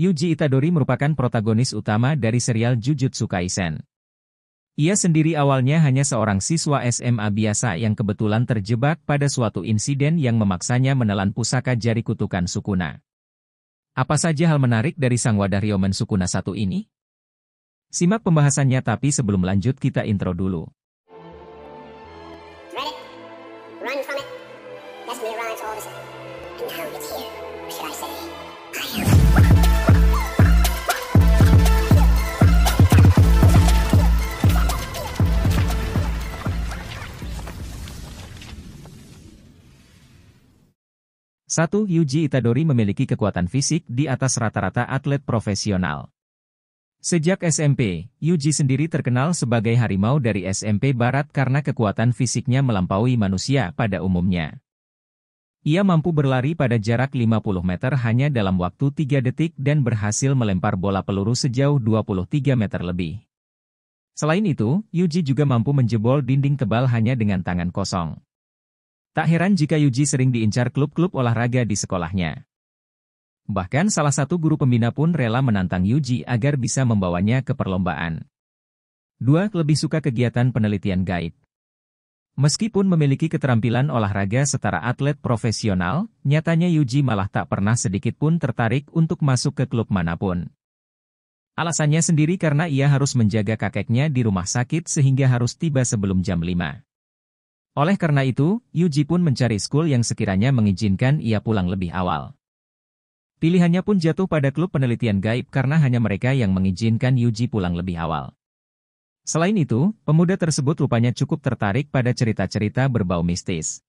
Yuji Itadori merupakan protagonis utama dari serial Jujutsu Kaisen. Ia sendiri awalnya hanya seorang siswa SMA biasa yang kebetulan terjebak pada suatu insiden yang memaksanya menelan pusaka jari kutukan Sukuna. Apa saja hal menarik dari sang wadah Ryomen Sukuna satu ini? Simak pembahasannya, tapi sebelum lanjut kita intro dulu. Run from it. That's Mirage all of a sudden. And now it's here. Or should I say, I am. Satu, Yuji Itadori memiliki kekuatan fisik di atas rata-rata atlet profesional. Sejak SMP, Yuji sendiri terkenal sebagai harimau dari SMP Barat karena kekuatan fisiknya melampaui manusia pada umumnya. Ia mampu berlari pada jarak 50 meter hanya dalam waktu 3 detik dan berhasil melempar bola peluru sejauh 23 meter lebih. Selain itu, Yuji juga mampu menjebol dinding tebal hanya dengan tangan kosong. Tak heran jika Yuji sering diincar klub-klub olahraga di sekolahnya. Bahkan salah satu guru pembina pun rela menantang Yuji agar bisa membawanya ke perlombaan. 2. Lebih suka kegiatan penelitian gaib. Meskipun memiliki keterampilan olahraga setara atlet profesional, nyatanya Yuji malah tak pernah sedikit pun tertarik untuk masuk ke klub manapun. Alasannya sendiri karena ia harus menjaga kakeknya di rumah sakit sehingga harus tiba sebelum jam 5. Oleh karena itu, Yuji pun mencari school yang sekiranya mengizinkan ia pulang lebih awal. Pilihannya pun jatuh pada klub penelitian gaib karena hanya mereka yang mengizinkan Yuji pulang lebih awal. Selain itu, pemuda tersebut rupanya cukup tertarik pada cerita-cerita berbau mistis.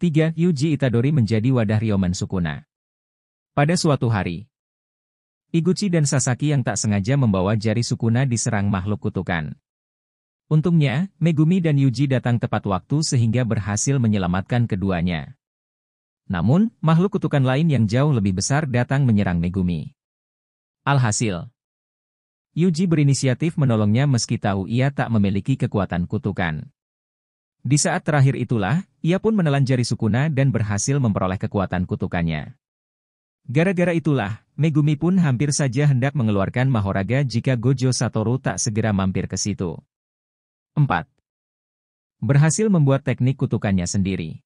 3. Yuji Itadori menjadi wadah Ryomen Sukuna. Pada suatu hari, Iguchi dan Sasaki yang tak sengaja membawa jari Sukuna diserang makhluk kutukan. Untungnya, Megumi dan Yuji datang tepat waktu sehingga berhasil menyelamatkan keduanya. Namun, makhluk kutukan lain yang jauh lebih besar datang menyerang Megumi. Alhasil, Yuji berinisiatif menolongnya meski tahu ia tak memiliki kekuatan kutukan. Di saat terakhir itulah, ia pun menelan jari Sukuna dan berhasil memperoleh kekuatan kutukannya. Gara-gara itulah, Megumi pun hampir saja hendak mengeluarkan Mahoraga jika Gojo Satoru tak segera mampir ke situ. 4. Berhasil membuat teknik kutukannya sendiri.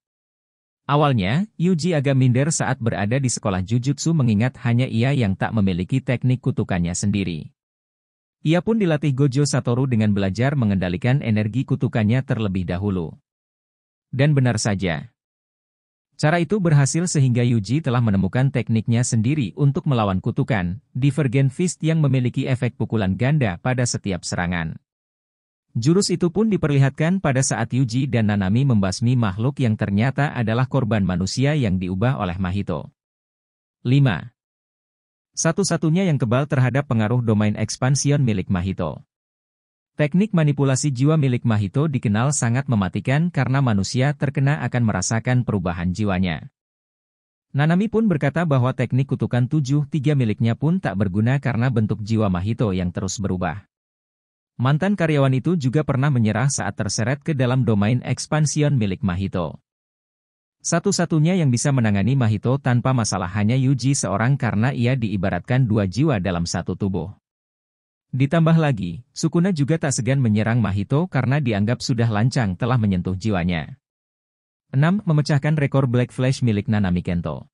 Awalnya, Yuji agak minder saat berada di sekolah Jujutsu mengingat hanya ia yang tak memiliki teknik kutukannya sendiri. Ia pun dilatih Gojo Satoru dengan belajar mengendalikan energi kutukannya terlebih dahulu. Dan benar saja. Cara itu berhasil sehingga Yuji telah menemukan tekniknya sendiri untuk melawan kutukan, Divergent Fist yang memiliki efek pukulan ganda pada setiap serangan. Jurus itu pun diperlihatkan pada saat Yuji dan Nanami membasmi makhluk yang ternyata adalah korban manusia yang diubah oleh Mahito. 5. Satu-satunya yang kebal terhadap pengaruh domain ekspansion milik Mahito. Teknik manipulasi jiwa milik Mahito dikenal sangat mematikan karena manusia terkena akan merasakan perubahan jiwanya. Nanami pun berkata bahwa teknik kutukan 7-3 miliknya pun tak berguna karena bentuk jiwa Mahito yang terus berubah. Mantan karyawan itu juga pernah menyerah saat terseret ke dalam domain ekspansion milik Mahito. Satu-satunya yang bisa menangani Mahito tanpa masalah hanya Yuji seorang karena ia diibaratkan dua jiwa dalam satu tubuh. Ditambah lagi, Sukuna juga tak segan menyerang Mahito karena dianggap sudah lancang telah menyentuh jiwanya. 6. Memecahkan rekor Black Flash milik Nanami Kento.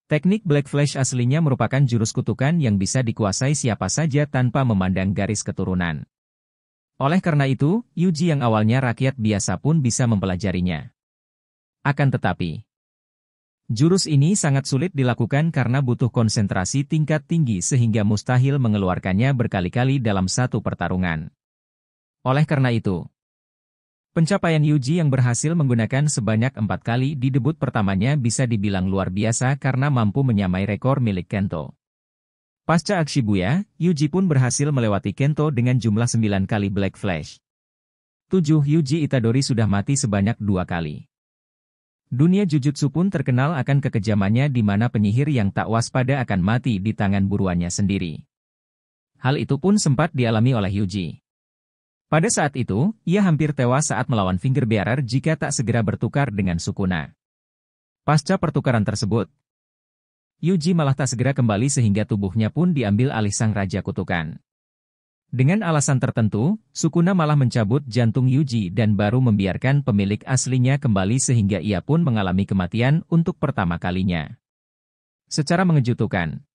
Teknik Black Flash aslinya merupakan jurus kutukan yang bisa dikuasai siapa saja tanpa memandang garis keturunan. Oleh karena itu, Yuji yang awalnya rakyat biasa pun bisa mempelajarinya. Akan tetapi, jurus ini sangat sulit dilakukan karena butuh konsentrasi tingkat tinggi sehingga mustahil mengeluarkannya berkali-kali dalam satu pertarungan. Oleh karena itu, pencapaian Yuji yang berhasil menggunakan sebanyak 4 kali di debut pertamanya bisa dibilang luar biasa karena mampu menyamai rekor milik Kento. Pasca aksi Shibuya, Yuji pun berhasil melewati Kento dengan jumlah 9 kali Black Flash. 7. Yuji Itadori sudah mati sebanyak 2 kali. Dunia Jujutsu pun terkenal akan kekejamannya di mana penyihir yang tak waspada akan mati di tangan buruannya sendiri. Hal itu pun sempat dialami oleh Yuji. Pada saat itu, ia hampir tewas saat melawan Finger Bearer jika tak segera bertukar dengan Sukuna. Pasca pertukaran tersebut, Yuji malah tak segera kembali sehingga tubuhnya pun diambil alih sang Raja Kutukan. Dengan alasan tertentu, Sukuna malah mencabut jantung Yuji dan baru membiarkan pemilik aslinya kembali sehingga ia pun mengalami kematian untuk pertama kalinya. Secara mengejutkan,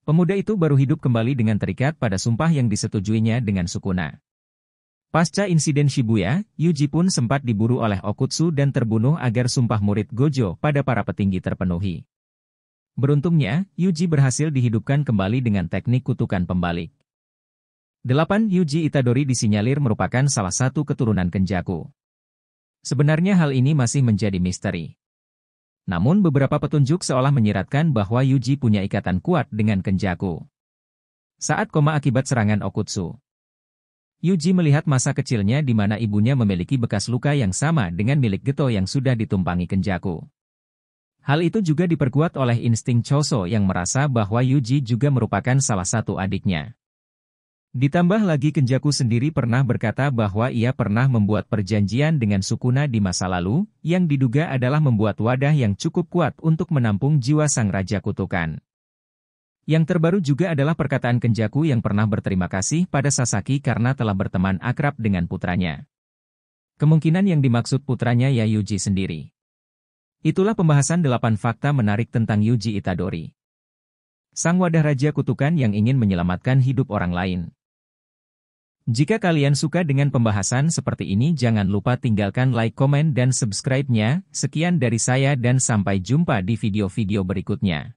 pemuda itu baru hidup kembali dengan terikat pada sumpah yang disetujuinya dengan Sukuna. Pasca insiden Shibuya, Yuji pun sempat diburu oleh Okutsu dan terbunuh agar sumpah murid Gojo pada para petinggi terpenuhi. Beruntungnya, Yuji berhasil dihidupkan kembali dengan teknik kutukan pembalik. 8. Yuji Itadori disinyalir merupakan salah satu keturunan Kenjaku. Sebenarnya hal ini masih menjadi misteri. Namun beberapa petunjuk seolah menyiratkan bahwa Yuji punya ikatan kuat dengan Kenjaku. Saat koma akibat serangan Okutsu, Yuji melihat masa kecilnya di mana ibunya memiliki bekas luka yang sama dengan milik Geto yang sudah ditumpangi Kenjaku. Hal itu juga diperkuat oleh insting Choso yang merasa bahwa Yuji juga merupakan salah satu adiknya. Ditambah lagi Kenjaku sendiri pernah berkata bahwa ia pernah membuat perjanjian dengan Sukuna di masa lalu, yang diduga adalah membuat wadah yang cukup kuat untuk menampung jiwa sang Raja Kutukan. Yang terbaru juga adalah perkataan Kenjaku yang pernah berterima kasih pada Sasaki karena telah berteman akrab dengan putranya. Kemungkinan yang dimaksud putranya ya Yuji sendiri. Itulah pembahasan 8 fakta menarik tentang Yuji Itadori, sang wadah Raja Kutukan yang ingin menyelamatkan hidup orang lain. Jika kalian suka dengan pembahasan seperti ini jangan lupa tinggalkan like, komen, dan subscribe-nya. Sekian dari saya dan sampai jumpa di video-video berikutnya.